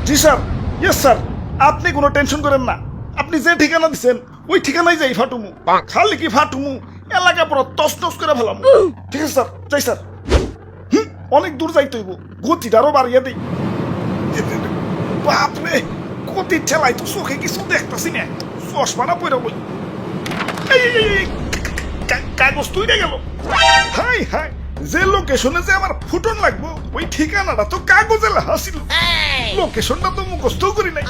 জি sir, yes sir, আপনি কোনো tension করেন না। আপনি যে ঠিকানা দিচ্ছেন ওই ঠিকানায় যাই ফাটুমু। খালি কি ফাটুমু, এলাকা পুরো তছনছ করে ফেলাম। ঠিক আছে স্যার, যাই স্যার। অনেক দূর যাইতে হইব, গতিটা আরো বাড়িয়ে দিই। বাপরে, গতির ঠেলাই তো চোখে কিছু দেখতেছি না, চশমাটা পরে বই। কাগজ তুই গেল। হাই হাই, যে লোকেশনে যে আমার ফুটন লাগবো ওই ঠিকানাটা তো কাগজে লেখা ছিল। লোকেশনটা তো মুখস্থ করি নাই।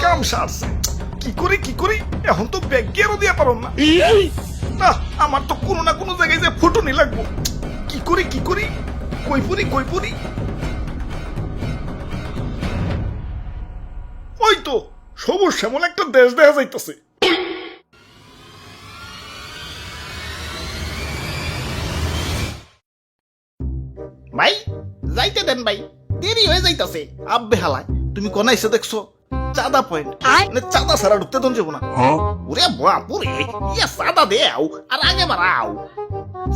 কাম সারছে, কি করি এখন তো ব্যাগ গিয়েও দিয়া পারো না। না, আমার তো কোনো না কোনো জায়গায় যে ফুটনই লাগবো। কি করি কই পুরি। ওই তো সবুজ শ্যামল একটা দেশ দেখা যাইতেছে। ভাই যাইতে দেন ভাই, দেরি হয়ে যাইতাছে। আব্বে হালায়, তুমি কোন আইসে দেখছো? চাঁদা পয়েন্ট, মানে চাঁদা ছাড়া ঢুকতে দন যাবো না। ওরে বাপুরে, ইয়া চাঁদা দেও আর আগে বাড়াও।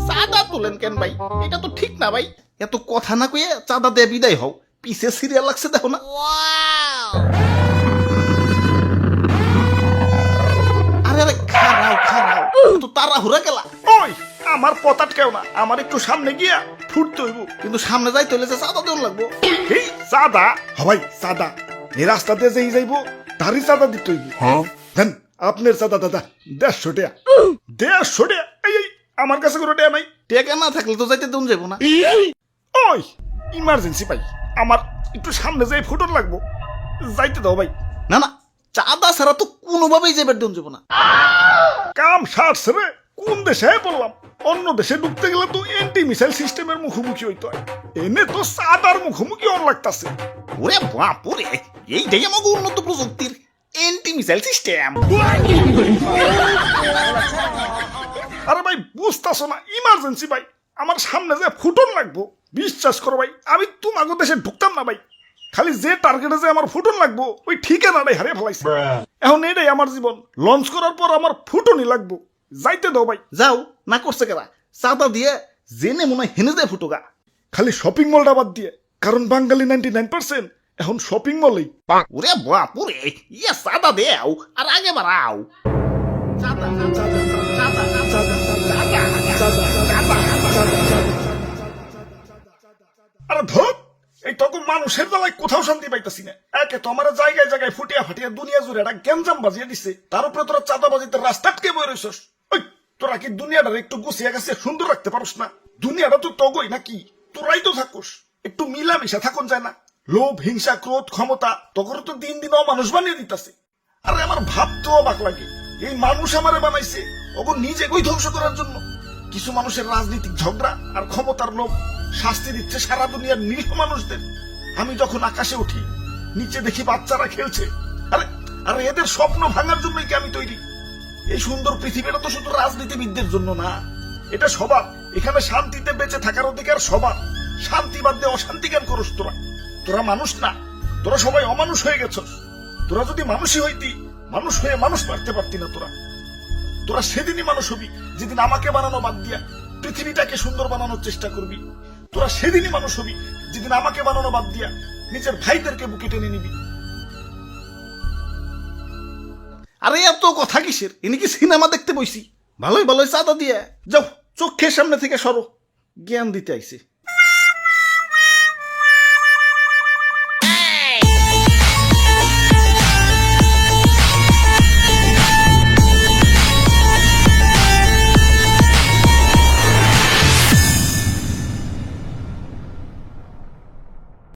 চাঁদা তুলেন কেন ভাই? এটা তো ঠিক না ভাই। এত কথা না কয়ে চাঁদা দিয়ে বিদায় হও, পিছে সিরিয়াল লাগছে দেখো না। আরে আরে খারাও, তো তাড়াহুড়া গেলা। ওই আমার পথ আটকেও না, আমার একটু সামনে গিয়া ফুটতে হইব। কিন্তু সামনে যাইতে হলে যে চাঁদা দেওয়া লাগবো। এই চাঁদা হবাই চাঁদা, এই রাস্তা দিয়ে যেই যাইব তারই চাঁদা দিতে হইব। দেন আপনার চাঁদা দাদা 150 টাকা। 150 টাকা? এই আমার কাছে কোনো টাকা নাই। টেকা না থাকলে তো যাইতে দেন যাবো না। ওই ইমার্জেন্সি ভাই, আমার একটু সামনে যাই ফুটন লাগবো, যাইতে দাও ভাই। না না, চাঁদা ছাড়া তো কোনোভাবেই যাবার দেন যাবো না। কাম সারছে রে, কোন দেশে বললাম? অন্য দেশে ঢুকতে গেলে তো এন্টি মিসাইল সিস্টেমের মুখোমুখি হইতে হয়, এনে তো চাঁদার মুখোমুখি অন লাগতাছে। ওরে বাপুরে, এইটাই আমাকে উন্নত প্রযুক্তির এন্টি মিসাইল সিস্টেম। আরে ভাই বুঝতাছো না, ইমার্জেন্সি ভাই, আমার সামনে যে ফুটন লাগবো। বিশ্বাস করো ভাই, আমি তোমাকে দেশে ঢুকতাম না ভাই। খালি যে টার্গেটে যে আমার ফুটন লাগবো ওই ঠিকানাটাই হারিয়ে ফেলাইছে। এখন এটাই আমার জীবন, লঞ্চ করার পর আমার ফুটনই লাগবো, যাইতে দাও ভাই। যাও না, করছে কেরা চাঁদা দিয়ে জেনে মনে হয় হেনে যায় ফুটোগা। খালি শপিং মলটা বাদ দিয়ে, কারণ বাঙালি 99% এখন শপিং মলেই। ওরে বাপুরে, ইয়া চাঁদা দেও আর আগে বাড়াও। আরে ধর, এই তখন মানুষের বেলায় কোথাও শান্তি পাইতেছি না। একে তো আমার জায়গায় জায়গায় ফুটিয়া ফাটিয়া দুনিয়া জুড়ে একটা গ্যাঞ্জাম বাজিয়ে দিছে, তার উপরে তোরা চাঁদাবাজিতে রাস্তা আটকে বয়ে রয়েছস। ওই তোরা কি দুনিয়াটা একটু গুছিয়ে গেছে সুন্দর রাখতে পারস না? দুনিয়াটা তো তগই নাকি, তোরাই তো থাকুস। একটু মিলামিশা থাকুন যায় না? লোভ, হিংসা, ক্রোধ, ক্ষমতা তখন তো দিন দিন অমানুষ বানিয়ে দিতেছে। আরে আমার ভাবতেও অবাক লাগে, এই মানুষ আমারে বানাইছে ওগো নিজে কই ধ্বংস করার জন্য। কিছু মানুষের রাজনৈতিক ঝগড়া আর ক্ষমতার লোভ শাস্তি দিচ্ছে সারা দুনিয়ার নিরীহ মানুষদের। আমি যখন আকাশে উঠি, নিচে দেখি বাচ্চারা খেলছে। আরে আরে এদের স্বপ্ন ভাঙার জন্যই কি আমি তৈরি? এই সুন্দর পৃথিবীটা তো শুধু রাজনীতিবিদদের জন্য না, এটা সবার। এখানে শান্তিতে বেঁচে থাকার অধিকার সবার। শান্তি বাদ দিয়ে অশান্তি জ্ঞান করস তোরা। তোরা মানুষ না, তোরা সবাই অমানুষ হয়ে গেছস। তোরা যদি মানুষই হইতি, মানুষ হয়ে মানুষ মারতে পারতি না। তোরা সেদিনই মানুষ হবি যেদিন আমাকে বানানো বাদ দিয়া পৃথিবীটাকে সুন্দর বানানোর চেষ্টা করবি। তোরা সেদিনই মানুষ হবি যেদিন আমাকে বানানো বাদ দিয়া নিজের ভাইদেরকে বুকে টেনে নিবি। আরে এত কথা কিসের? ইনি কি সিনেমা দেখতে বইছি? ভালোই চাঁদা দিয়ে যাও, চোখের সামনে থেকে সরো। জ্ঞান দিতে আইছে।